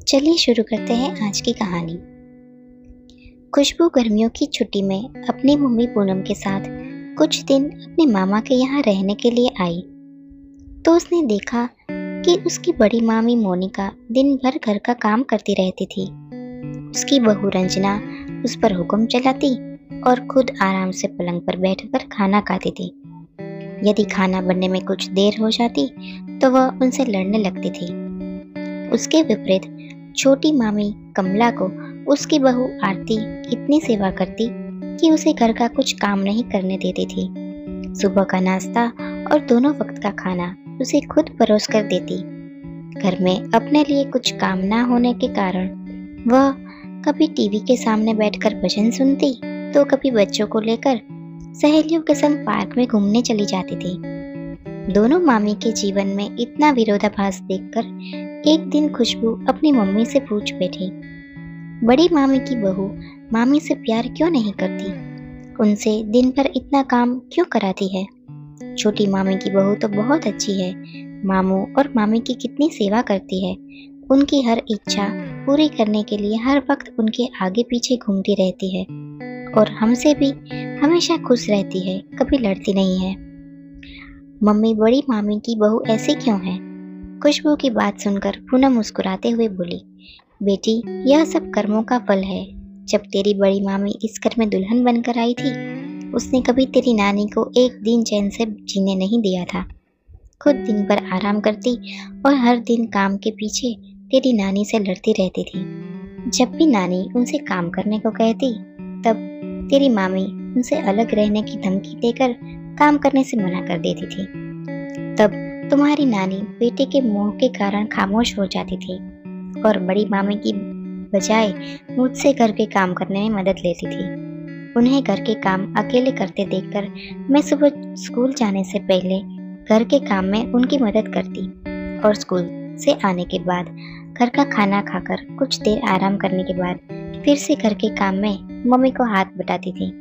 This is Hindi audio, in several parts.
चलिए शुरू करते हैं आज की कहानी। खुशबू गर्मियों की छुट्टी में अपनी मम्मी पूनम के साथ कुछ दिन अपने मामा के यहाँ रहने के लिए आई तो उसने देखा कि उसकी बड़ी मामी मोनिका दिन भर घर का काम करती रहती थी। उसकी बहू रंजना उस पर हुक्म चलाती और खुद आराम से पलंग पर बैठकर खाना खाती थी। यदि खाना बनने में कुछ देर हो जाती तो वह उनसे लड़ने लगती थी। उसके विपरीत छोटी मामी कमला को उसकी बहू आरती इतनी सेवा करती कि उसे घर का कुछ काम नहीं करने देती थी। सुबह का नाश्ता और दोनों वक्त का खाना उसे खुद परोस कर देती। घर में अपने लिए कुछ काम ना होने के कारण वह कभी टीवी के सामने बैठकर भजन सुनती तो कभी बच्चों को लेकर सहेलियों के संग पार्क में घूमने चली जाती थी। दोनों मामी के जीवन में इतना विरोधाभास देखकर एक दिन खुशबू अपनी मम्मी से पूछ बैठी, बड़ी मामी की बहू मामी से प्यार क्यों नहीं करती? उनसे दिन भर इतना काम क्यों कराती है? छोटी मामी की बहू तो बहुत अच्छी है। मामू और मामी की कितनी सेवा करती है। उनकी हर इच्छा पूरी करने के लिए हर वक्त उनके आगे पीछे घूमती रहती है और हमसे भी हमेशा खुश रहती है, कभी लड़ती नहीं है। मम्मी बड़ी मामी की बहू ऐसी क्यों है? खुशबू की बात सुनकर पूनम मुस्कुराते हुए बोली, बेटी यह सब कर्मों का फल है। जब तेरी बड़ी मामी इस घर में दुल्हन बनकर आई थी उसने कभी तेरी नानी को एक दिन चैन से जीने नहीं दिया था। खुद दिन भर आराम करती और हर दिन काम के पीछे तेरी नानी से लड़ती रहती थी। जब भी नानी उनसे काम करने को कहती तब तेरी मामी उनसे अलग रहने की धमकी देकर काम करने से मना कर देती थी। तब तुम्हारी नानी बेटे के मोह के कारण खामोश हो जाती थी और बड़ी मामी की बजाय मुझसे घर के काम करने में मदद लेती थी। उन्हें घर के काम अकेले करते देखकर मैं सुबह स्कूल जाने से पहले घर के काम में उनकी मदद करती और स्कूल से आने के बाद घर का खाना खाकर कुछ देर आराम करने के बाद फिर से घर के काम में मम्मी को हाथ बटाती थी।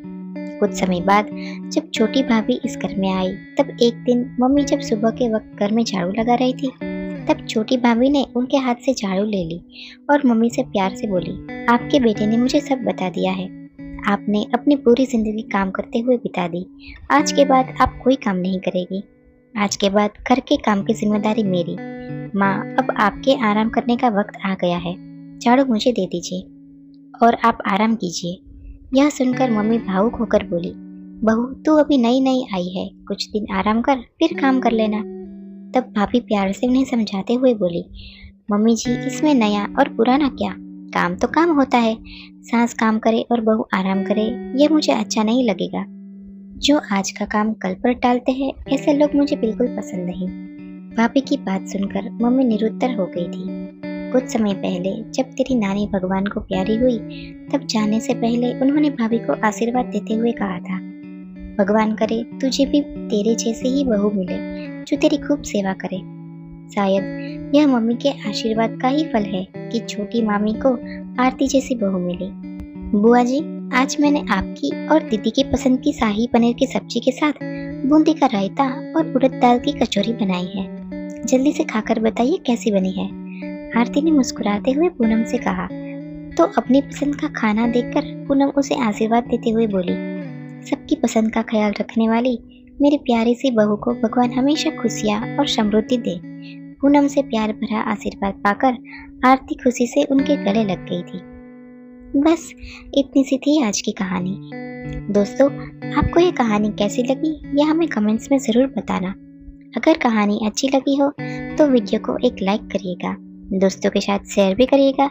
कुछ समय बाद जब छोटी भाभी इस घर में आई तब एक दिन मम्मी जब सुबह के वक्त घर में झाड़ू लगा रही थी तब छोटी भाभी ने उनके हाथ से झाड़ू ले ली और मम्मी से प्यार से बोली, आपके बेटे ने मुझे सब बता दिया है। आपने अपनी पूरी जिंदगी काम करते हुए बिता दी। आज के बाद आप कोई काम नहीं करेगी। आज के बाद घर के काम की जिम्मेदारी मेरी। माँ अब आपके आराम करने का वक्त आ गया है। झाड़ू मुझे दे दीजिए और आप आराम कीजिए। यह सुनकर मम्मी भावुक होकर बोली, बहू तू अभी नई नई आई है, कुछ दिन आराम कर फिर काम कर लेना। तब भाभी प्यार से उन्हें समझाते हुए बोली, मम्मी जी इसमें नया और पुराना क्या, काम तो काम होता है। सास काम करे और बहू आराम करे यह मुझे अच्छा नहीं लगेगा। जो आज का काम कल पर टालते हैं ऐसे लोग मुझे बिल्कुल पसंद नहीं। भाभी की बात सुनकर मम्मी निरुत्तर हो गई थी। कुछ समय पहले जब तेरी नानी भगवान को प्यारी हुई तब जाने से पहले उन्होंने भाभी को आशीर्वाद देते हुए कहा था, भगवान करे तुझे भी तेरे जैसे ही बहू मिले जो तेरी खूब सेवा करे। शायद यह मम्मी के आशीर्वाद का ही फल है कि छोटी मामी को आरती जैसी बहू मिली। बुआ जी आज मैंने आपकी और दीदी की पसंद की शाही पनीर की सब्जी के साथ बूंदी का रायता और उड़द दाल की कचौरी बनाई है। जल्दी से खाकर बताइए कैसी बनी है। आरती ने मुस्कुराते हुए पूनम से कहा तो अपनी पसंद का खाना देखकर पूनम उसे आशीर्वाद देते हुए बोली, सबकी पसंद का ख्याल रखने वाली मेरी प्यारी सी बहू को भगवान हमेशा खुशियाँ और समृद्धि दे। पूनम से प्यार भरा आशीर्वाद पाकर आरती खुशी से उनके गले लग गई थी। बस इतनी सी थी आज की कहानी। दोस्तों आपको ये कहानी कैसी लगी यह हमें कमेंट्स में ज़रूर बताना। अगर कहानी अच्छी लगी हो तो वीडियो को एक लाइक करिएगा, दोस्तों के साथ शेयर भी करिएगा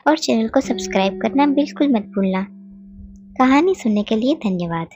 और चैनल को सब्सक्राइब करना बिल्कुल मत भूलना। कहानी सुनने के लिए धन्यवाद।